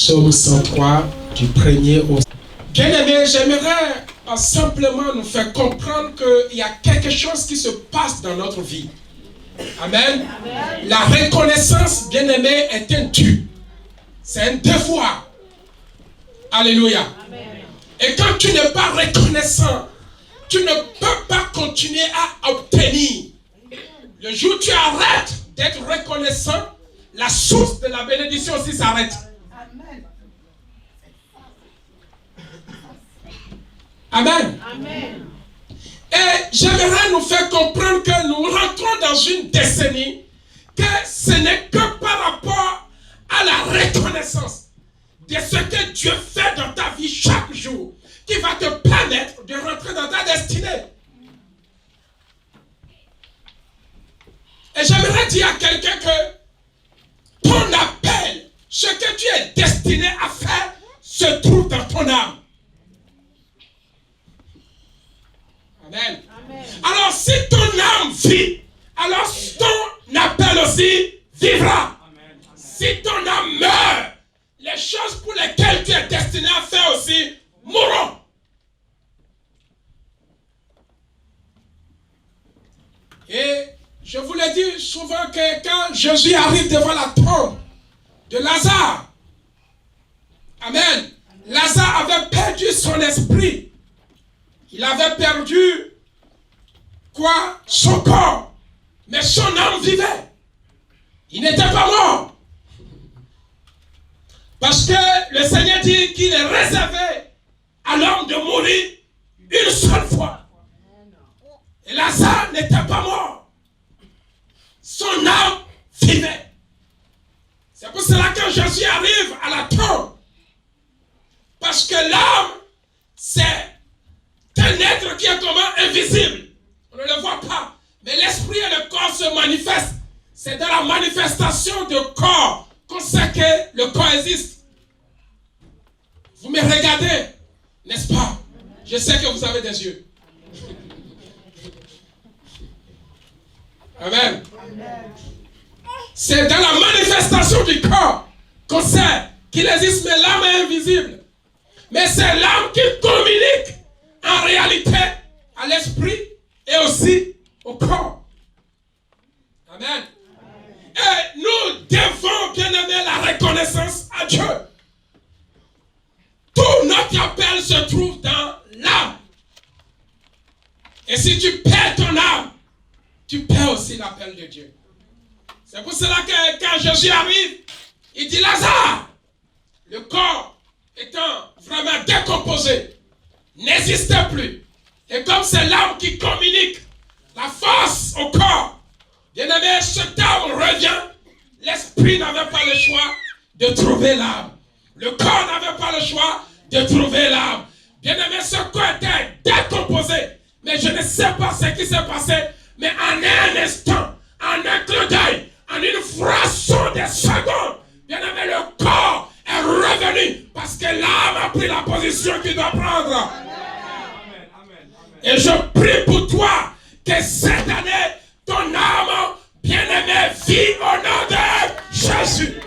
Psaume 103, du 1er au... Bien-aimés, j'aimerais simplement nous faire comprendre qu'il y a quelque chose qui se passe dans notre vie. Amen. Amen. La reconnaissance, bien-aimés, est un dû. C'est un devoir. Alléluia. Amen. Et quand tu n'es pas reconnaissant, tu ne peux pas continuer à obtenir. Le jour où tu arrêtes d'être reconnaissant, la source de la bénédiction aussi s'arrête. Amen. Amen. Et j'aimerais nous faire comprendre que nous rentrons dans une décennie que ce n'est que par rapport à la reconnaissance de ce que Dieu fait dans ta vie chaque jour qui va te permettre de rentrer dans ta destinée. Et j'aimerais dire à quelqu'un que ton appel, ce que tu es destiné à faire, se trouve dans ton âme. Amen. Amen. Alors si ton âme vit, alors ton appel aussi vivra. Amen. Si ton âme meurt, les choses pour lesquelles tu es destiné à faire aussi mourront. Et je vous l'ai dit souvent que quand Jésus arrive devant la tombe de Lazare, Amen, Lazare avait perdu son esprit. Il avait perdu quoi? Son corps. Mais son âme vivait. Il n'était pas mort. Parce que le Seigneur dit qu'il est réservé à l'homme de mourir une seule fois. Et Lazare n'était pas mort. Son âme vivait. C'est pour cela que Jésus arrive à la tombe. Parce que l'âme, c'est un être qui est comment? Invisible. On ne le voit pas. Mais l'esprit et le corps se manifestent. C'est dans la manifestation du corps qu'on sait que le corps existe. Vous me regardez, n'est-ce pas? Je sais que vous avez des yeux. Amen. C'est dans la manifestation du corps qu'on sait qu'il existe, mais l'âme est invisible. Mais c'est l'âme qui communique en réalité à l'esprit et aussi au corps. Amen. Et nous devons bien aimer la reconnaissance à Dieu. Tout notre appel se trouve dans l'âme. Et si tu perds ton âme, tu perds aussi l'appel de Dieu. C'est pour cela que quand Jésus arrive, il dit Lazare, le corps étant vraiment décomposé, n'existait plus. Et comme c'est l'âme qui communique la force au corps, bien aimé, cette âme revient. L'esprit n'avait pas le choix de trouver l'âme. Le corps n'avait pas le choix de trouver l'âme. Bien aimé, ce corps était décomposé. Mais je ne sais pas ce qui s'est passé. Mais en un instant, en un clin d'œil, en une fraction de secondes, bien aimé, le corps est revenu. Parce que l'âme a pris la position qu'il doit prendre. Et je prie pour toi que cette année, ton âme bien-aimée vit au nom de Jésus.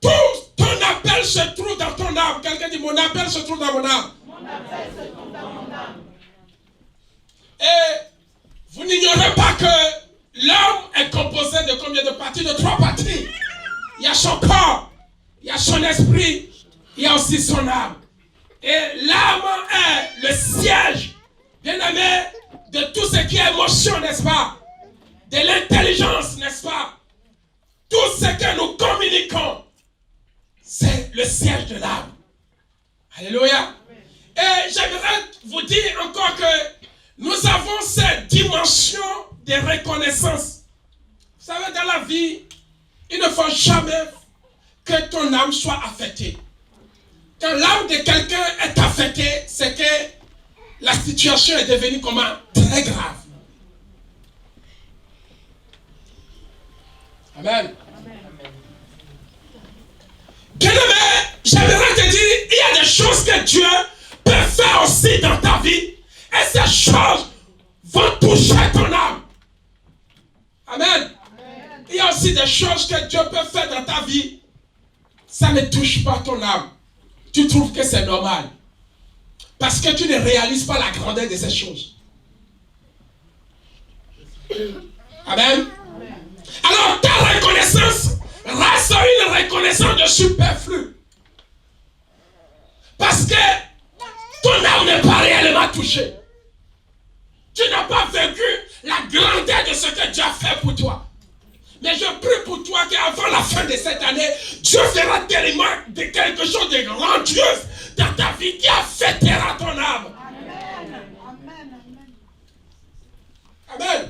Tout ton appel se trouve dans ton âme. Quelqu'un dit, mon appel se trouve dans mon âme. Mon appel se trouve dans mon âme. Et vous n'ignorez pas que l'homme est composé de combien de parties? De 3 parties. Il y a son corps, il y a son esprit, il y a aussi son âme. Et l'âme est le siège, bien aimé, de tout ce qui est émotion, n'est-ce pas? De l'intelligence, n'est-ce pas? Tout ce que nous communiquons, c'est le siège de l'âme. Alléluia. Et j'aimerais vous dire encore que nous avons cette dimension de reconnaissance. Vous savez, dans la vie, il ne faut jamais que ton âme soit affectée. Quand l'âme de quelqu'un est affectée, c'est que la situation est devenue comment? Très grave. Amen. Bien-aimé, j'aimerais te dire, il y a des choses que Dieu peut faire aussi dans ta vie. Et ces choses vont toucher ton âme. Amen. Il y a a aussi des choses que Dieu peut faire dans ta vie. Ça ne touche pas ton âme. Tu trouves que c'est normal. Parce que tu ne réalises pas la grandeur de ces choses. Amen. Alors ta reconnaissance reste une reconnaissance de superflu. Parce que ton âme n'est pas réellement touchée. Tu n'as pas vécu la grandeur de ce que Dieu a fait pour toi. Mais je prie pour toi qu'avant la fin de cette année, Dieu fera tellement de quelque chose de grandiose dans ta vie qui affectera ton âme. Amen. Amen.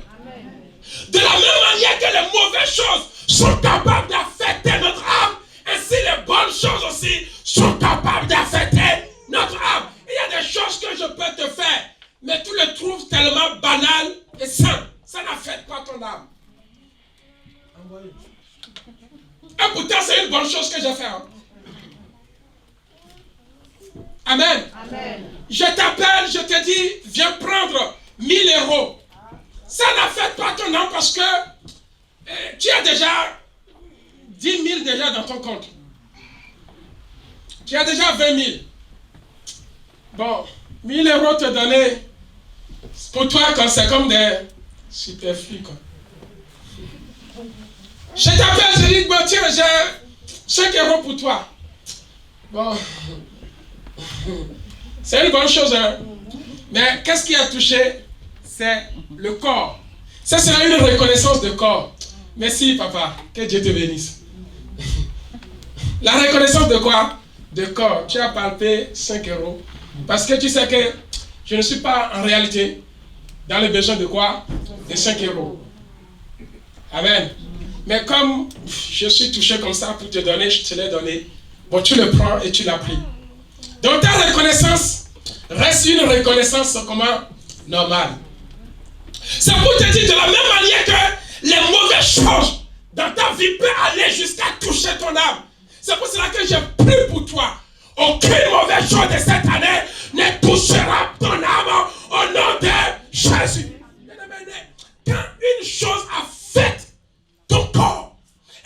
De la même manière que les mauvaises choses sont capables d'affecter notre âme, ainsi les bonnes choses aussi sont capables d'affecter notre âme. Il y a des choses que je peux te faire, mais tu les trouves tellement banales et simples. Ça n'affecte pas ton âme. Et pourtant, c'est une bonne chose que j'ai fait. Hein? Amen. Amen. Je t'appelle, je te dis, viens prendre 1000 €. Ça n'affecte pas ton âme parce que tu as déjà 10 000 déjà dans ton compte. Tu as déjà 20 000. Bon, 1000 € te donner, pour toi, c'est comme des superflus, quoi. Je t'appelle, je dis, bon, tiens, j'ai 5 € pour toi. Bon, c'est une bonne chose, hein. Mais qu'est-ce qui a touché? C'est le corps. Ça sera une reconnaissance de corps. Merci, papa. Que Dieu te bénisse. La reconnaissance de quoi? De corps. Tu as palpé 5 €. Parce que tu sais que je ne suis pas en réalité dans le besoin de quoi? De 5 €. Amen. Mais comme je suis touché comme ça pour te donner, je te l'ai donné. Bon, tu le prends et tu l'as pris. Donc ta reconnaissance reste une reconnaissance comment? Normale. C'est pour te dire de la même manière que les mauvaises choses dans ta vie peuvent aller jusqu'à toucher ton âme. C'est pour cela que j'ai pris pour toi. Aucune mauvaise chose de cette année ne touchera ton âme au nom de Jésus. Quand une chose affecte ton corps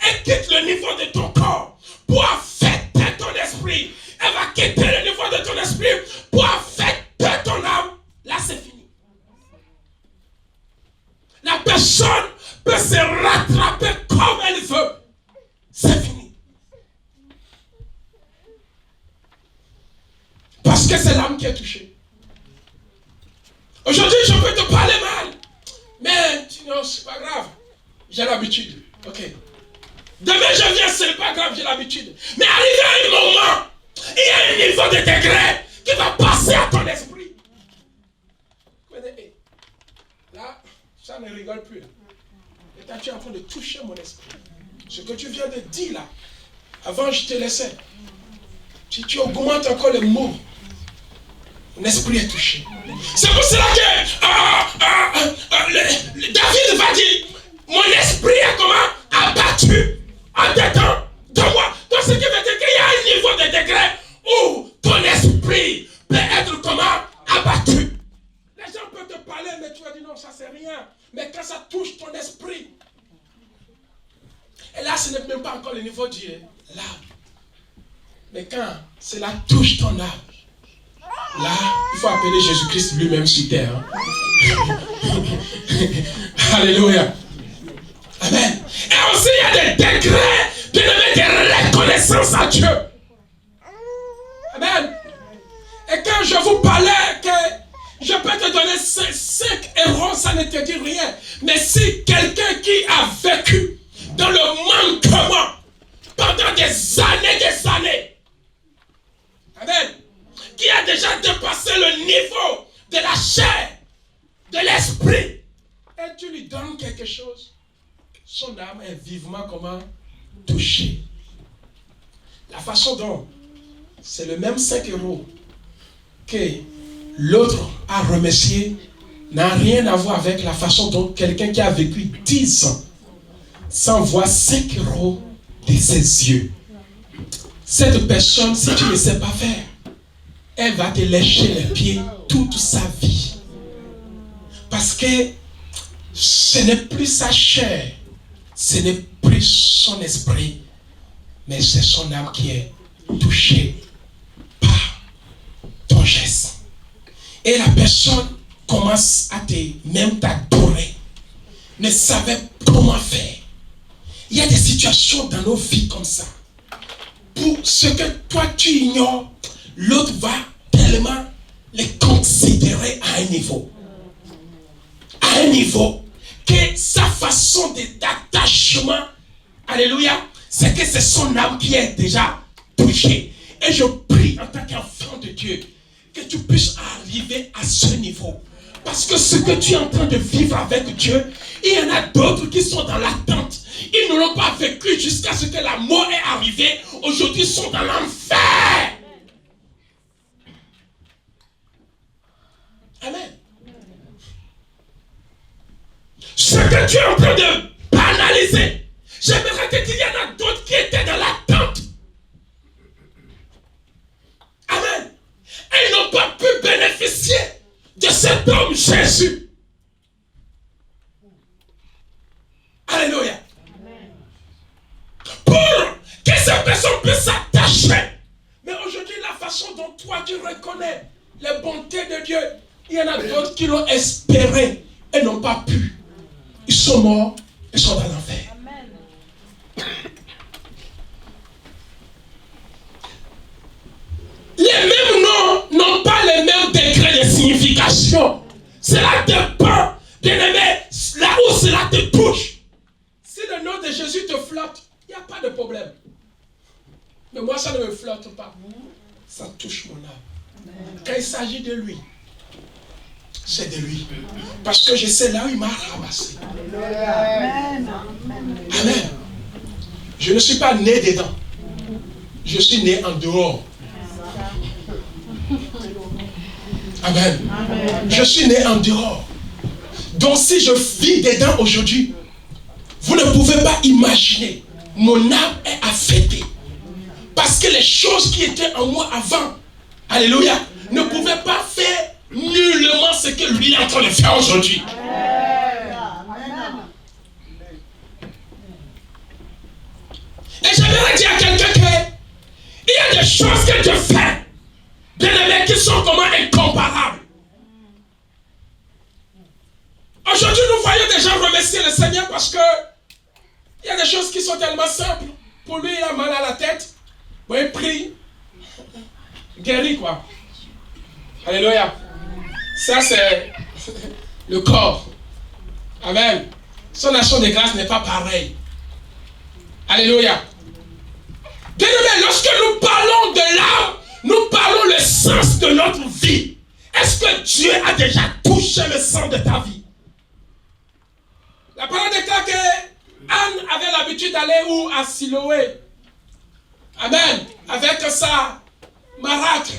et quitte le niveau de ton corps pour affecter ton esprit, elle va quitter le niveau de ton esprit pour affecter ton âme, là c'est fini. La personne peut se rattraper comme elle veut. C'est fini. Parce que c'est l'âme qui est touchée. Aujourd'hui, je peux te parler mal. Mais non, c'est pas grave. J'ai l'habitude. Ok. Demain, je viens, c'est pas grave, j'ai l'habitude. Mais arrivé à un moment, il y a un niveau de degré qui va passer à ton esprit. Là, ça ne rigole plus. Là. Et là, tu es en train de toucher mon esprit. Ce que tu viens de dire là, avant je te laissais. Si tu augmentes encore les mots, mon esprit est touché. C'est pour cela que David va dire, mon esprit est comment? Abattu en dedans de moi. Donc ce qui veut dire qu'il y a un niveau de degré où ton esprit peut être comment? Abattu. Les gens peuvent te parler, mais tu vas dire non, ça c'est rien. Mais quand ça touche ton esprit, et là ce n'est même pas encore le niveau de l'âme. Mais quand cela touche ton âme, là, il faut appeler Jésus-Christ lui-même sur terre. Hein? Alléluia. Amen. Et aussi, il y a des degrés de reconnaissance à Dieu. Amen. Et quand je vous parlais que je peux te donner 5 €, ça ne te dit rien. Mais si quelqu'un qui a vécu dans le manquement pendant des années, amen, qui a déjà dépassé le niveau de la chair, de l'esprit, et tu lui donnes quelque chose, son âme est vivement comment? Touchée. La façon dont c'est le même 5 € que l'autre a remercié n'a rien à voir avec la façon dont quelqu'un qui a vécu 10 ans s'envoie 5 € de ses yeux. Cette personne, si tu ne sais pas faire, elle va te lécher les pieds toute sa vie. Parce que ce n'est plus sa chair, ce n'est plus son esprit, mais c'est son âme qui est touchée par ton geste. Et la personne commence à même t'adorer, ne savait comment faire. Il y a des situations dans nos vies comme ça. Pour ce que toi tu ignores, l'autre va tellement les considérer à un niveau. À un niveau que sa façon d'attachement, alléluia, c'est que c'est son âme qui est déjà touchée. Et je prie en tant qu'enfant de Dieu que tu puisses arriver à ce niveau. Parce que ce que tu es en train de vivre avec Dieu, il y en a d'autres qui sont dans l'attente. Ils ne l'ont pas vécu jusqu'à ce que la mort est arrivée. Aujourd'hui, ils sont dans l'enfer. Amen. Ce que tu es en train de banaliser, j'aimerais te dire, il y en a d'autres qui étaient dans l'attente. Amen. Et ils n'ont pas pu bénéficier de cet homme Jésus. Alléluia. Pour que cette personne puisse s'attacher. Mais aujourd'hui, la façon dont toi tu reconnais les bontés de Dieu, il y en a d'autres qui l'ont espéré et n'ont pas pu. Ils sont morts, ils sont dans l'enfer. Les mêmes noms n'ont pas les mêmes degrés de signification. Cela dépend, bien-aimé, là où cela te touche. Si le nom de Jésus te flotte, il n'y a pas de problème. Mais moi, ça ne me flotte pas. Ça touche mon âme. Quand il s'agit de lui, c'est de lui. Parce que je sais là où il m'a ramassé. Amen. Amen. Je ne suis pas né dedans. Je suis né en dehors. Amen. Je suis né en dehors. Donc si je vis dedans aujourd'hui, vous ne pouvez pas imaginer. Mon âme est affectée. Parce que les choses qui étaient en moi avant, alléluia, ne pouvaient pas faire nullement ce que lui est en train de faire aujourd'hui. Et j'aimerais dire à quelqu'un qu'il y a des choses que Dieu fait, bien-aimés, qui sont comment incomparables. Aujourd'hui, nous voyons des gens remercier le Seigneur parce que il y a des choses qui sont tellement simples. Pour lui, il a mal à la tête. Bon, il prie. Guéri, quoi. Alléluia. Ça, c'est le corps. Amen. Son action de grâce n'est pas pareil. Alléluia. Bien-aimés, lorsque nous parlons de l'âme, nous parlons le sens de notre vie. Est-ce que Dieu a déjà touché le sang de ta vie? La parole déclare que Anne avait l'habitude d'aller où? À Siloé. Amen. Avec sa marâtre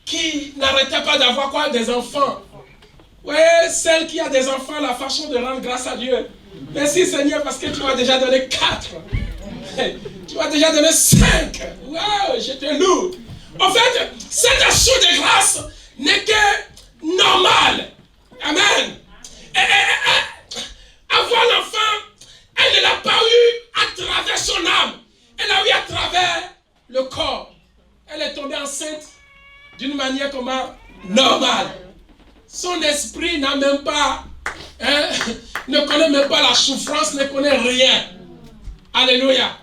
qui n'arrêtait pas d'avoir quoi? Des enfants. Oui, celle qui a des enfants, la façon de rendre grâce à Dieu. Merci Seigneur parce que tu m'as déjà donné 4. Tu m'as déjà donné 5. Waouh, je te loue. En fait, cette action de grâce n'est que normale. Amen. Avoir l'enfant, elle ne l'a pas eu à travers son âme. Elle l'a eu à travers le corps. Elle est tombée enceinte d'une manière comment? Normale. Son esprit n'a même pas, ne connaît même pas la souffrance, ne connaît rien. Alléluia.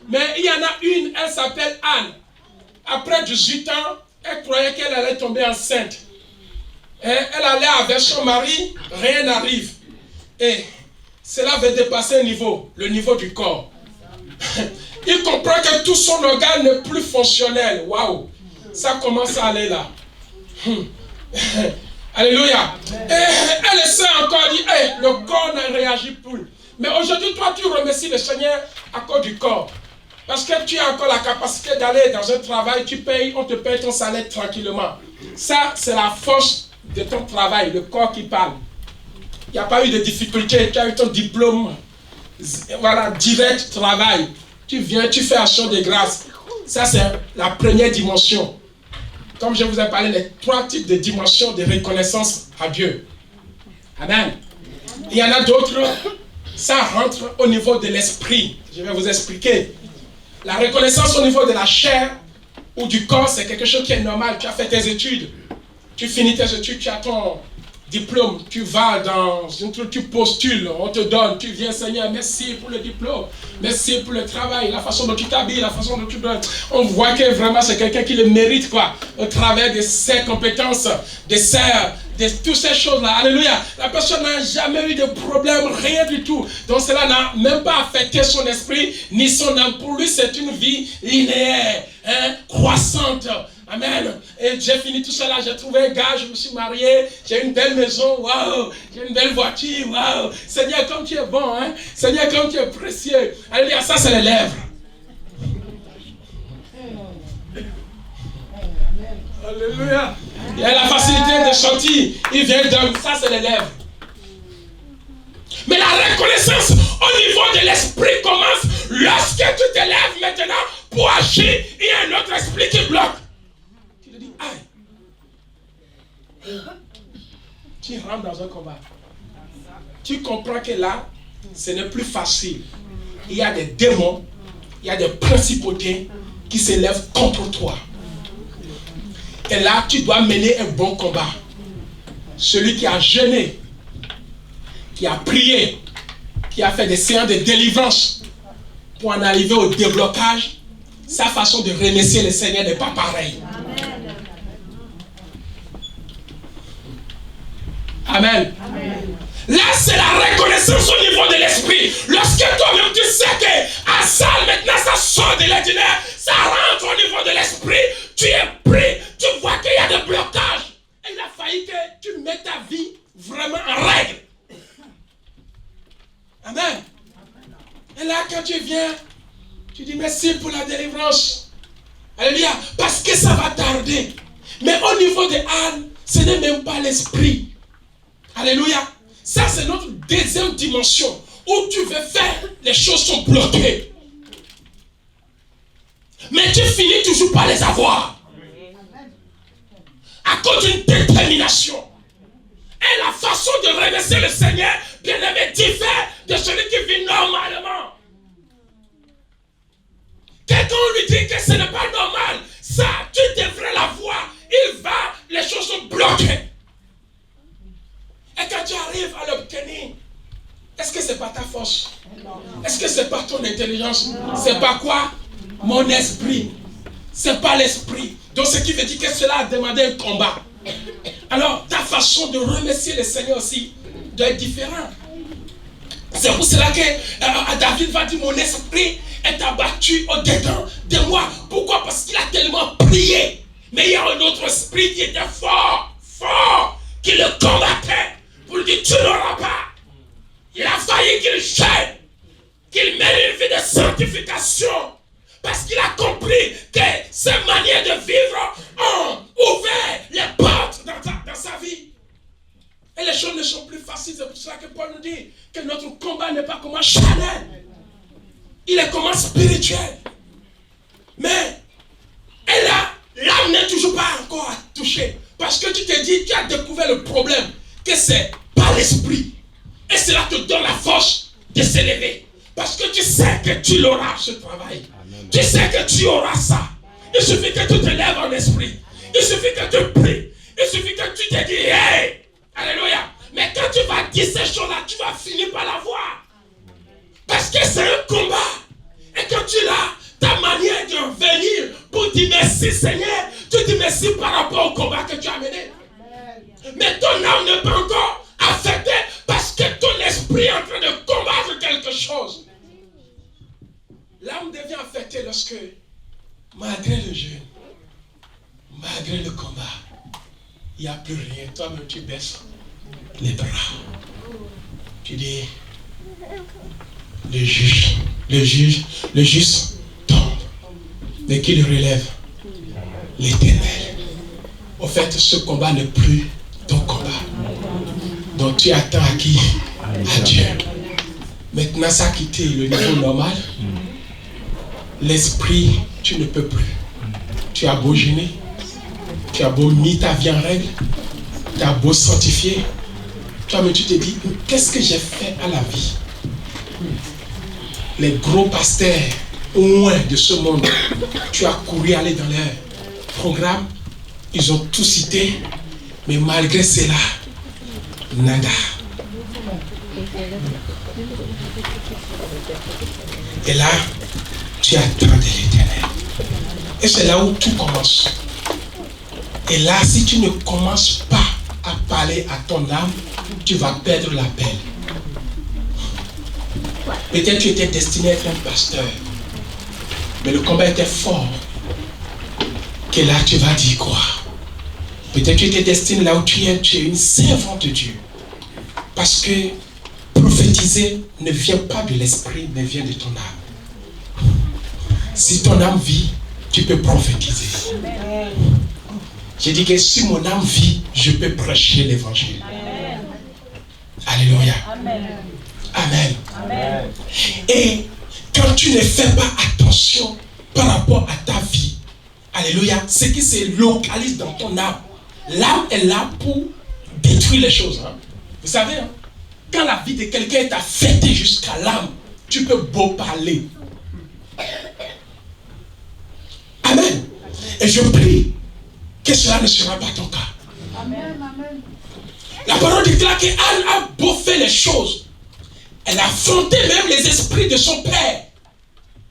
Mais il y en a une, elle s'appelle Anne. Après 18 ans, elle croyait qu'elle allait tomber enceinte. Elle allait avec son mari, rien n'arrive. Et cela va dépasser un niveau, le niveau du corps. Il comprend que tout son organe n'est plus fonctionnel. Waouh! Ça commence à aller là. Alléluia. Et elle essaie encore de dire, hey, le corps ne réagit plus. Mais aujourd'hui, toi, tu remercies le Seigneur à cause du corps. Parce que tu as encore la capacité d'aller dans un travail, tu payes, on te paye ton salaire tranquillement. Ça, c'est la force de ton travail, le corps qui parle. Il n'y a pas eu de difficulté, tu as eu ton diplôme, voilà, direct travail. Tu viens, tu fais action de grâce. Ça, c'est la première dimension. Comme je vous ai parlé, les 3 types de dimensions de reconnaissance à Dieu. Amen. Il y en a d'autres, ça rentre au niveau de l'esprit. Je vais vous expliquer. La reconnaissance au niveau de la chair ou du corps, c'est quelque chose qui est normal. Tu as fait tes études, tu finis tes études, tu as ton diplôme, tu vas dans un truc, tu postules, on te donne, tu viens, Seigneur, merci pour le diplôme, merci pour le travail, la façon dont tu t'habilles, la façon dont tu donnes. On voit que vraiment c'est quelqu'un qui le mérite, quoi, au travers de ses compétences, de toutes ces choses-là. Alléluia. La personne n'a jamais eu de problème, rien du tout. Donc cela n'a même pas affecté son esprit, ni son âme. Pour lui, c'est une vie linéaire, croissante. Amen. Et j'ai fini tout cela, j'ai trouvé un gars, je me suis marié, j'ai une belle maison, waouh, j'ai une belle voiture, waouh. Seigneur, comme tu es bon, hein. Seigneur, comme tu es précieux. Alléluia, ça c'est les lèvres. Alléluia. Il a la facilité de chanter, il vient de ça c'est les lèvres. Mais la reconnaissance au niveau de l'esprit commence lorsque tu te lèves maintenant pour agir, il y a un autre esprit qui bloque. Aïe. Tu rentres dans un combat. Tu comprends que là, ce n'est plus facile. Il y a des démons, il y a des principautés qui s'élèvent contre toi. Et là, tu dois mener un bon combat. Celui qui a jeûné, qui a prié, qui a fait des séances de délivrance pour en arriver au déblocage, sa façon de remercier le Seigneur n'est pas pareille. Amen. Amen. Là, c'est la reconnaissance au niveau de l'esprit. Lorsque toi-même tu sais qu'à ça, maintenant, ça sort de l'ordinaire, ça rentre au niveau de l'esprit, tu es pris, tu vois qu'il y a des blocages. Et il a fallu que tu mettes ta vie vraiment en règle. Amen. Et là, quand tu viens, tu dis merci pour la délivrance. Alléluia. Parce que ça va tarder. Mais au niveau de Anne, ce n'est même pas l'esprit. Alléluia. Ça, c'est notre deuxième dimension où tu veux faire, les choses sont bloquées. Mais tu finis toujours par les avoir. À cause d'une détermination. Et la façon de remercier le Seigneur, bien aimé, diffère de celui qui vit normalement. Quelqu'un lui dit que ce n'est pas normal. Ça, tu devrais l'avoir. Il va, les choses sont bloquées. Et quand tu arrives à l'obtenir, est-ce que ce n'est pas ta force? Est-ce que ce n'est pas ton intelligence? C'est pas quoi? Mon esprit. C'est pas l'esprit. Donc ce qui veut dire que cela a demandé un combat. Alors ta façon de remercier le Seigneur aussi doit être différente. C'est pour cela que David va dire, mon esprit est abattu au-dedans de moi. Pourquoi? Parce qu'il a tellement prié. Mais il y a un autre esprit qui était fort, qui le combattait. Pour lui dire, tu n'auras pas. Il a failli qu'il gêne, qu'il mène une vie de sanctification. Parce qu'il a compris que ces manières de vivre ont ouvert les portes dans sa vie. Et les choses ne sont plus faciles. C'est pour cela que Paul nous dit que notre combat n'est pas comme un charnel. Il est comme un spirituel. Mais, et là, l'âme n'est toujours pas encore touchée. Parce que tu te dis, tu as découvert le problème, que c'est pas l'esprit. Et cela te donne la force de s'élever. Parce que tu sais que tu l'auras, ce travail. Amen. Tu sais que tu auras ça. Il suffit que tu te lèves en esprit. Il suffit que tu pries. Il suffit que tu te dis, hey, alléluia. Mais quand tu vas dire ces choses-là, tu vas finir par l'avoir. Parce que c'est un combat. Et quand tu l'as, ta manière de venir pour dire merci Seigneur, tu dis merci par rapport au combat que tu as mené. Mais ton âme n'est pas encore affectée parce que ton esprit est en train de combattre quelque chose. L'âme devient affectée lorsque, malgré le jeûne, malgré le combat, il n'y a plus rien. Toi-même, tu baisses les bras. Tu dis, le juste tombe. Mais qui le relève? L'Éternel. Au fait, ce combat n'est plus ton combat. Donc tu attends à qui? À Dieu. Maintenant, ça a quitté le niveau normal. L'esprit, tu ne peux plus. Tu as beau gêner, tu as beau mis ta vie en règle, tu as beau sanctifier. Toi, mais tu te dis, qu'est-ce que j'ai fait à la vie? Les gros pasteurs, au moins de ce monde, tu as couru aller dans leur programme, ils ont tout cité, mais malgré cela, nada. Et là, tu attends de l'Éternel. Et c'est là où tout commence. Et là, si tu ne commences pas à parler à ton âme, tu vas perdre l'appel. Peut-être tu étais destiné à être un pasteur, mais le combat était fort. Que là, tu vas dire quoi? Peut-être tu étais destiné là où tu es une servante de Dieu. Parce que prophétiser ne vient pas de l'esprit, mais vient de ton âme. Si ton âme vit, tu peux prophétiser. J'ai dit que si mon âme vit, je peux prêcher l'évangile. Alléluia. Amen. Amen. Amen. Et quand tu ne fais pas attention par rapport à ta vie, alléluia, ce qui se localise dans ton âme, l'âme est là pour détruire les choses. Hein. Vous savez, hein, quand la vie de quelqu'un est affectée jusqu'à l'âme, tu peux beau parler. Amen. Et je prie que cela ne sera pas ton cas. Amen. Amen. La parole déclare qu'Anne a beau faire les choses. Elle a affronté même les esprits de son père.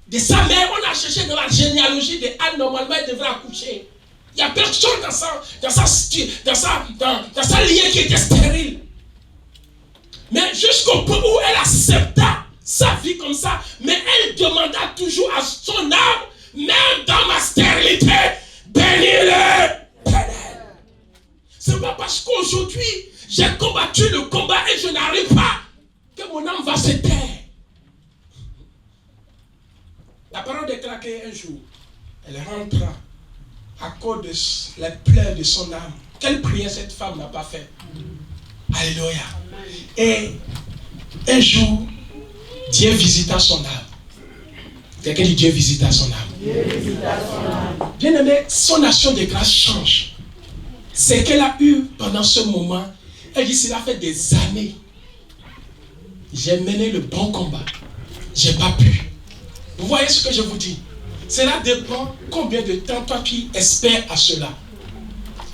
De sa mère, on a cherché dans la généalogie de Anne, normalement elle devrait accoucher. Il n'y a personne dans sa lignée qui était stérile. Mais jusqu'au point où elle accepta sa vie comme ça, mais elle demanda toujours à son âme, même dans ma stérilité, bénis-le. C'est pas parce qu'aujourd'hui j'ai combattu le combat et je n'arrive pas que mon âme va se taire. La parole déclare qu'un jour, elle rentra à cause de les pleurs de son âme. Quelle prière cette femme n'a pas fait? Alléluia. Et un jour, Dieu visita son âme. Quelqu'un dit Dieu visita son âme. Bien aimé, son action de grâce change. Ce qu'elle a eu pendant ce moment, elle dit, cela fait des années. J'ai mené le bon combat. J'ai pas pu. Vous voyez ce que je vous dis? Cela dépend combien de temps toi tu espères à cela.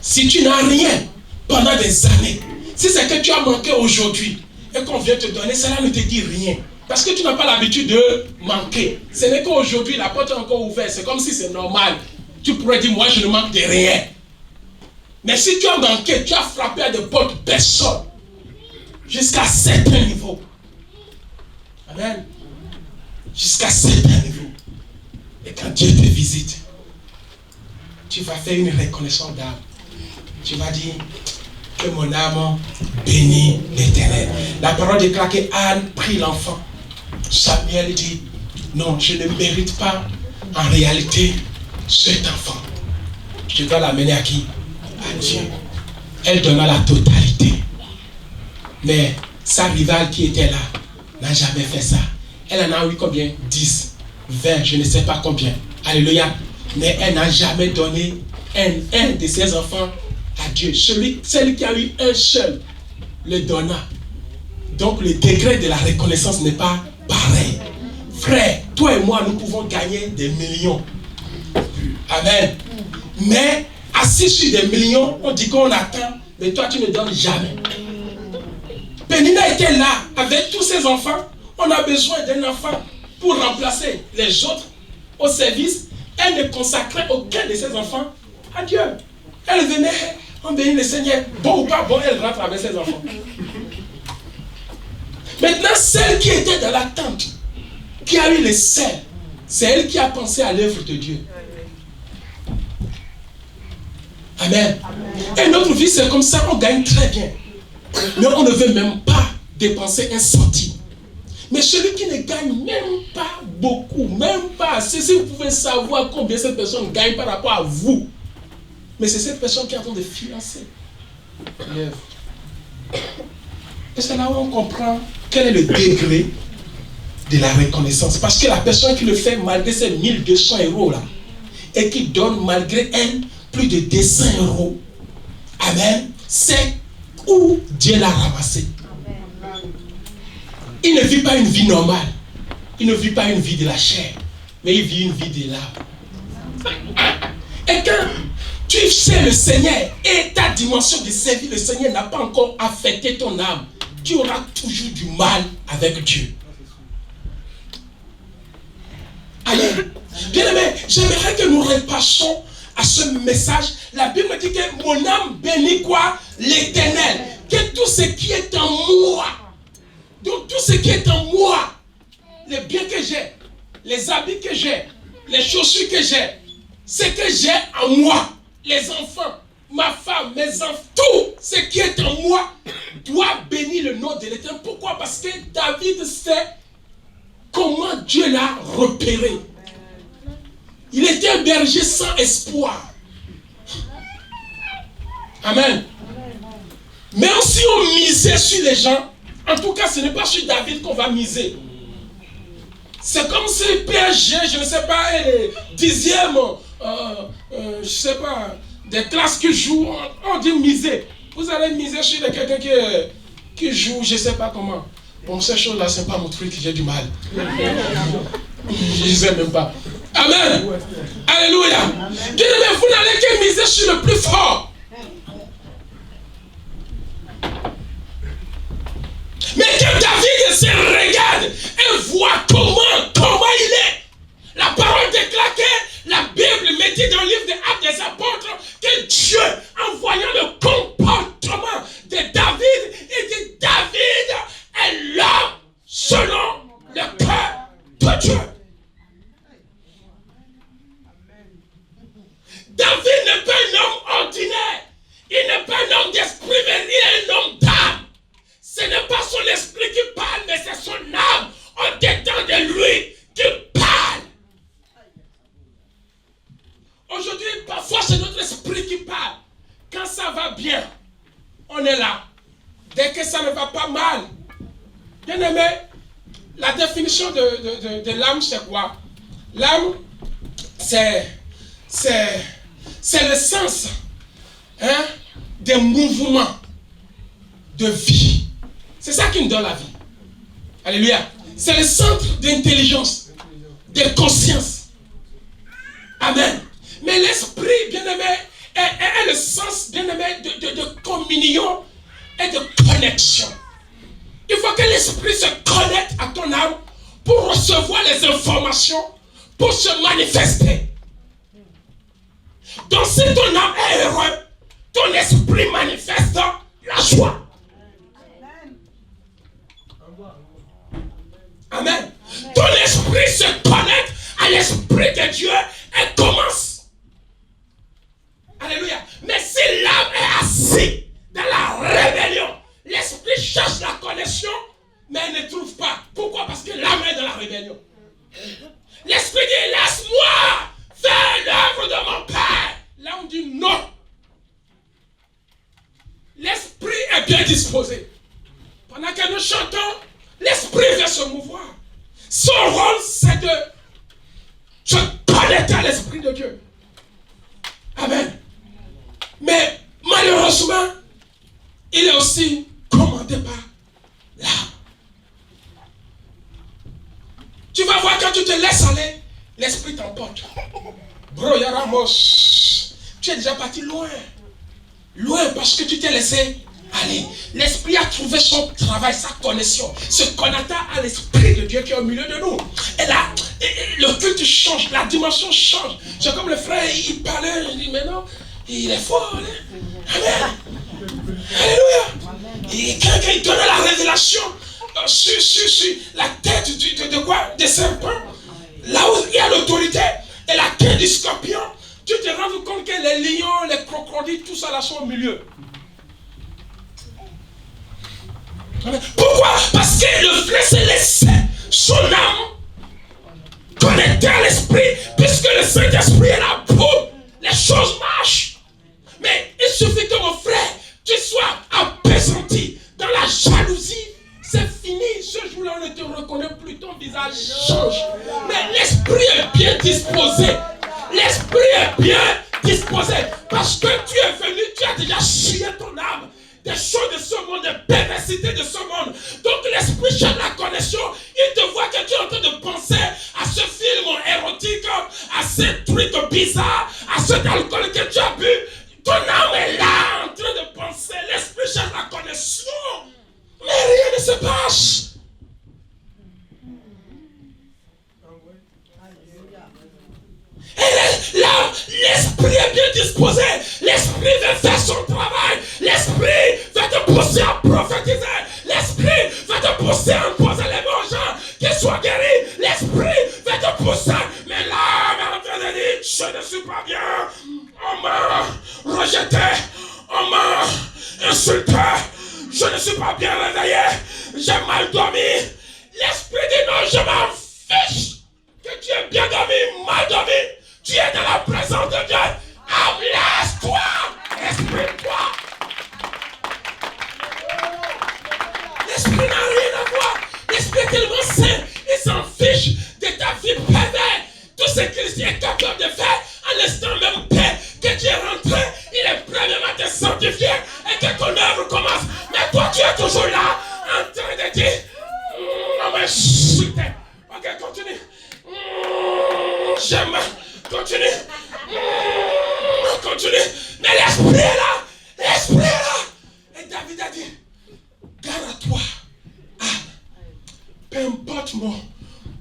Si tu n'as rien pendant des années, si c'est que tu as manqué aujourd'hui et qu'on vient te donner, cela ne te dit rien. Parce que tu n'as pas l'habitude de manquer. Ce n'est qu'aujourd'hui, la porte est encore ouverte. C'est comme si c'est normal. Tu pourrais dire, moi je ne manque de rien. Mais si tu as manqué, tu as frappé à des portes, personne. Jusqu'à un certain niveau. Amen. Jusqu'à un certain niveau. Et quand Dieu te visite, tu vas faire une reconnaissance d'âme. Tu vas dire que mon âme bénit l'Éternel. La parole déclare que Anne prit l'enfant. Samuel dit, non, je ne mérite pas en réalité cet enfant. Je dois l'amener à qui? À Dieu. Elle donna la totalité. Mais sa rivale qui était là n'a jamais fait ça. Elle en a eu combien? 10, 20, je ne sais pas combien. Alléluia. Mais elle n'a jamais donné un de ses enfants à Dieu. Celui qui a eu un seul le donna. Donc le degré de la reconnaissance n'est pas pareil. Frère, toi et moi, nous pouvons gagner des millions. Amen. Mais assis sur des millions, on dit qu'on attend, mais toi tu ne donnes jamais. Pénina était là avec tous ses enfants. On a besoin d'un enfant pour remplacer les autres au service. Elle ne consacrait aucun de ses enfants à Dieu. Elle venait, on bénit le Seigneur. Bon ou pas bon, elle rentre avec ses enfants. Maintenant, celle qui était dans la tente, qui a eu le sel, c'est elle qui a pensé à l'œuvre de Dieu. Amen. Et notre vie, c'est comme ça, on gagne très bien. Mais on ne veut même pas dépenser un centime. Mais celui qui ne gagne même pas beaucoup, même pas assez, si vous pouvez savoir combien cette personne gagne par rapport à vous, mais c'est cette personne qui est en train de financer l'œuvre. Et c'est là où on comprend quel est le degré de la reconnaissance. Parce que la personne qui le fait malgré ses 1200 € là, et qui donne malgré elle plus de 200 €, amen, c'est où Dieu l'a ramassé. il ne vit pas une vie normale. Il ne vit pas une vie de la chair, mais il vit une vie de l'âme. Et quand tu sais le Seigneur et ta dimension de servir le Seigneur n'a pas encore affecté ton âme, tu auras toujours du mal avec Dieu. Amen. Bien aimé, j'aimerais que nous repassions à ce message. La Bible me dit que mon âme bénit quoi? L'Éternel. Que tout ce qui est en moi, donc tout ce qui est en moi, les biens que j'ai, les habits que j'ai, les chaussures que j'ai, ce que j'ai en moi, les enfants, ma femme, mes enfants, tout ce qui est en moi doit bénir le nom de l'Éternel. Pourquoi? Parce que David sait comment Dieu l'a repéré. Il était un berger sans espoir. Amen. Mais si on misait sur les gens, en tout cas ce n'est pas sur David qu'on va miser. C'est comme si PSG, je ne sais pas, est le 10e, je ne sais pas, des classes qui jouent, on dit miser. Vous allez miser sur quelqu'un qui joue, je ne sais pas comment. Bon, ces choses-là, ce n'est pas mon truc, j'ai du mal. Je ne sais même pas. Amen. Alléluia. Bien aimé, vous n'allez que miser sur le plus fort. Mais que David se regarde et voit comment il est. La parole déclare que la Bible me dit dans le livre des Actes des Apôtres que Dieu, en voyant le comportement de David, il dit David est l'homme selon le cœur de Dieu. David n'est pas un homme ordinaire. Il n'est pas un homme d'esprit, mais il est un homme d'âme. Ce n'est pas son esprit qui parle, mais c'est son âme en dedans de lui qui parle. Aujourd'hui, parfois, c'est notre esprit qui parle. Quand ça va bien, on est là. Dès que ça ne va pas mal, bien aimé, la définition de l'âme, c'est quoi? L'âme, c'est le sens des mouvements de vie. C'est ça qui nous donne la vie. Alléluia. C'est le centre d'intelligence, de conscience. Amen. Mais l'esprit, bien-aimé, est le sens, bien-aimé, de communion et de connexion. Il faut que l'esprit se connecte à ton âme pour recevoir les informations, pour se manifester. Donc si ton âme est heureux, ton esprit manifeste la joie. Amen. Ton esprit se connecte à l'esprit de Dieu et commence. Alléluia. Mais si l'âme est assise dans la rébellion, l'esprit cherche la connexion, mais elle ne trouve pas. Pourquoi? Parce que l'âme est dans la rébellion. L'esprit dit, laisse-moi faire l'œuvre de mon Père. L'âme dit non. L'esprit est bien disposé. Pendant que nous chantons, l'esprit veut se mouvoir. Son rôle, c'est de se connecter à l'esprit de Dieu. Amen. Mais malheureusement, il est aussi commandé par l'âme. Tu vas voir quand tu te laisses aller, l'esprit t'emporte. Bro, Yaramos, tu es déjà parti loin. Loin parce que tu t'es laissé aller. L'esprit a trouvé son travail, sa connexion. Se connectant à l'esprit de Dieu qui est au milieu de nous. Et là, le culte change, la dimension change. C'est comme le frère, il parlait, il dit, mais non, il est fort. Hein? Amen. Alléluia. Et quand il donnait la révélation sur la tête de quoi? Des serpents, là où il y a l'autorité, et la queue du scorpion, tu te rends compte que les lions, les crocodiles, tout ça là sont au milieu. Pourquoi? Parce que le frère s'est laissé son âme connectée à l'esprit, puisque le Saint-Esprit est là pour les choses marchent. Mais il suffit que mon frère, tu sois appesanti dans la jalousie. C'est fini, ce jour-là on ne te reconnaît plus, ton visage change. Mais l'esprit est bien disposé. L'esprit est bien disposé. Parce que tu es venu, tu as déjà scié ton âme des choses de ce monde, des perversités de ce monde. Donc l'esprit cherche la connexion. Il te voit que tu es en train de penser à ce film érotique, à ce truc bizarre, à cet alcool que tu as bu. Ton âme est là en train de penser. L'esprit cherche la connexion. Mais rien ne se passe. Et là, l'esprit est bien disposé. L'esprit veut faire son travail. L'esprit va te pousser à prophétiser. L'esprit va te pousser à imposer les mots aux gens qu'ils soient guéris. L'esprit va te pousser. Mais là, on est en train de dire, je ne suis pas bien. On m'a rejeté. On m'a insulté. Je ne suis pas bien réveillé. J'ai mal dormi. L'esprit dit non, je m'en fiche. Que tu aies bien dormi, mal dormi. Tu es dans la présence de Dieu. Ablesse-toi. Exprime-toi. L'esprit n'a rien à voir. L'esprit est tellement saint. Il s'en fiche de ta vie perverse. Tout ce qu'il est capable de faire, à l'instant même que tu es rentré, il est prêt même à te sanctifier et que ton œuvre commence. Mais toi, tu es toujours là, en train de dire, on m'a insulté. Ok, continue. J'aime. Continue. Continue. Mais l'esprit est là. L'esprit est là. Et David a dit, garde à toi. Peu importe mon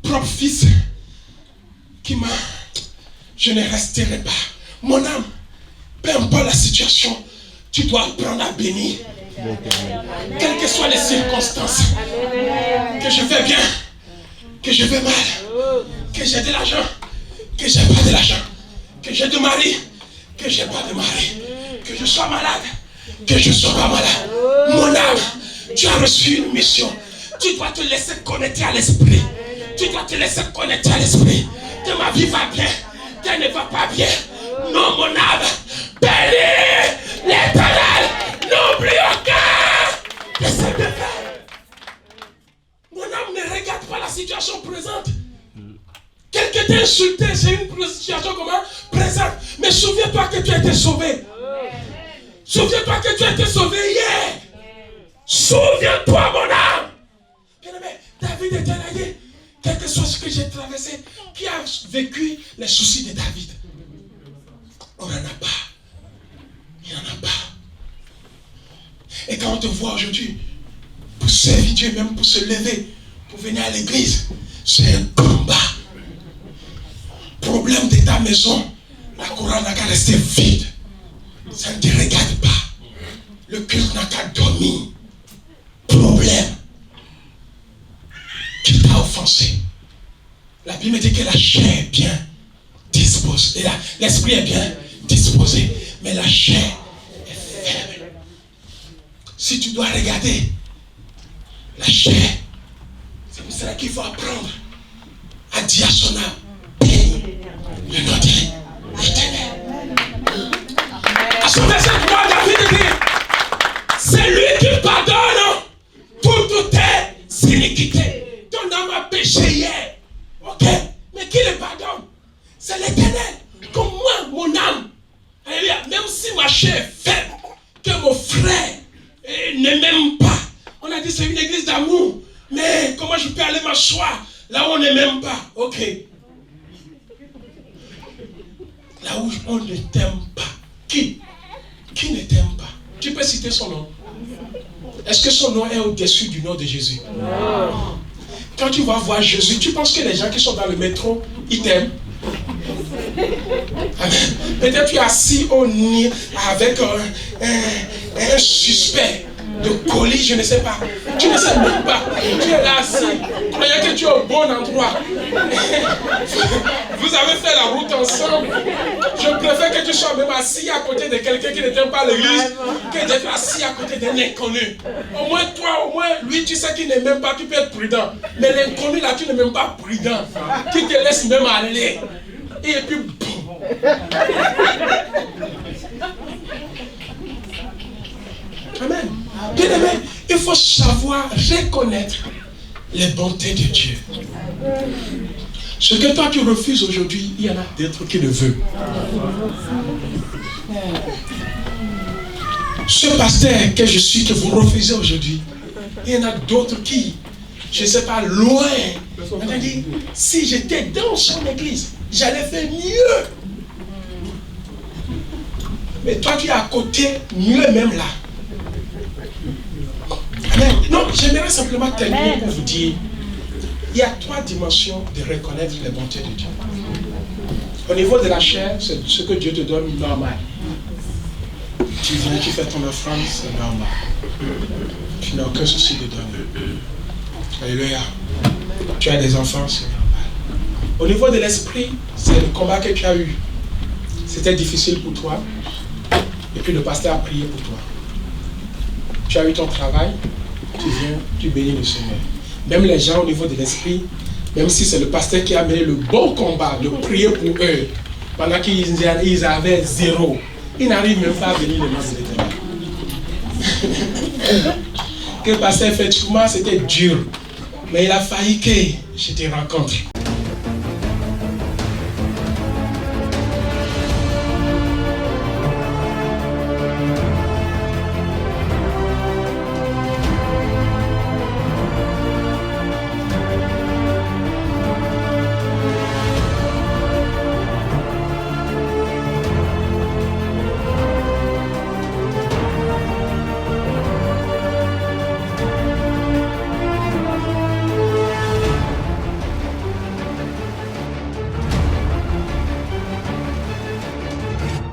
propre fils qui m'a... Je ne resterai pas. Mon âme, peu importe la situation, tu dois apprendre à bénir. Quelles que soient les circonstances. Que je vais bien, que je vais mal, que j'ai de l'argent, que j'ai pas de l'argent, que j'ai de mari, que j'ai pas de mari, que je sois malade, que je sois pas malade. Mon âme, tu as reçu une mission. Tu dois te laisser connecter à l'esprit. Tu dois te laisser connecter à l'esprit. Que ma vie va bien, qu'elle ne va pas bien. Non, mon âme, bénis l'Éternel. N'oublie aucun de ses bienfaits. Mon âme ne regarde pas la situation présente. Quelqu'un t'a insulté, c'est une situation comment? Présente. Mais souviens-toi que tu as été sauvé. Souviens-toi que tu as été sauvé hier. Souviens-toi, mon âme. Bien-aimé, David était là. Quel que soit ce que j'ai traversé, qui a vécu les soucis de David? On n'en a pas. Il n'y en a pas. Et quand on te voit aujourd'hui, pour servir Dieu, même pour se lever, pour venir à l'église, c'est un combat. Problème de ta maison, la couronne n'a qu'à rester vide. Ça ne te regarde pas. Le culte n'a qu'à dormir. Problème qui t'a offensé. La Bible dit que la chair est bien disposée. L'esprit est bien disposé, mais la chair est faible. Si tu dois regarder la chair, c'est pour cela qu'il faut apprendre à dire à son âme, bénis le nom de l'Éternel. À son verset 3, David dit, c'est lui qui pardonne toutes tes iniquités. Ton âme a péché hier. Ok, mais qui le pardonne? C'est l'Éternel. Comme moi, mon âme. Alléluia. Même si ma chair est faible, que mon frère ne m'aime pas. On a dit c'est une église d'amour. Mais comment je peux aller m'asseoir là où on ne m'aime pas? Ok. Là où on ne t'aime pas. Qui ne t'aime pas? Tu peux citer son nom. Est-ce que son nom est au-dessus du nom de Jésus? Non. Quand tu vas voir Jésus, tu penses que les gens qui sont dans le métro, ils t'aiment? Peut-être tu es assis au nid avec un suspect de colis, je ne sais pas. Tu ne sais même pas. Tu es là assis, croyant que tu es au bon endroit. Vous avez fait la route ensemble. Je préfère que tu sois même assis à côté de quelqu'un qui ne t'aime pas à l'église que d'être assis à côté d'un inconnu. Au moins toi, au moins lui, tu sais qu'il ne m'aime pas, tu peux être prudent. Mais l'inconnu là, tu ne m'aimes pas prudent. Qui te laisse même aller. Et puis boum. Amen. Bien aimé, il faut savoir reconnaître les bontés de Dieu. Ce que toi tu refuses aujourd'hui, il y en a d'autres qui le veulent. Ce pasteur que je suis, que vous refusez aujourd'hui, il y en a d'autres qui, je ne sais pas, loin. On a dit, si j'étais dans son église, j'allais faire mieux. Mais toi, tu es à côté, mieux même là. Amen. Non, j'aimerais simplement terminer pour vous dire, il y a 3 dimensions de reconnaître les bontés de Dieu. Au niveau de la chair, c'est ce que Dieu te donne normal. Tu viens, tu fais ton offrande, c'est normal. Tu n'as aucun souci de donner. Alléluia. Tu as des enfants, c'est normal. Au niveau de l'esprit, c'est le combat que tu as eu. C'était difficile pour toi. Et puis le pasteur a prié pour toi. Tu as eu ton travail, tu viens, tu bénis le Seigneur. Même les gens au niveau de l'esprit, même si c'est le pasteur qui a mené le bon combat de prier pour eux, pendant qu'ils avaient 0, ils n'arrivent même pas à bénir le nom de l'Éternel. Que le pasteur fait, moi c'était dur, mais il a failli que je te rencontre.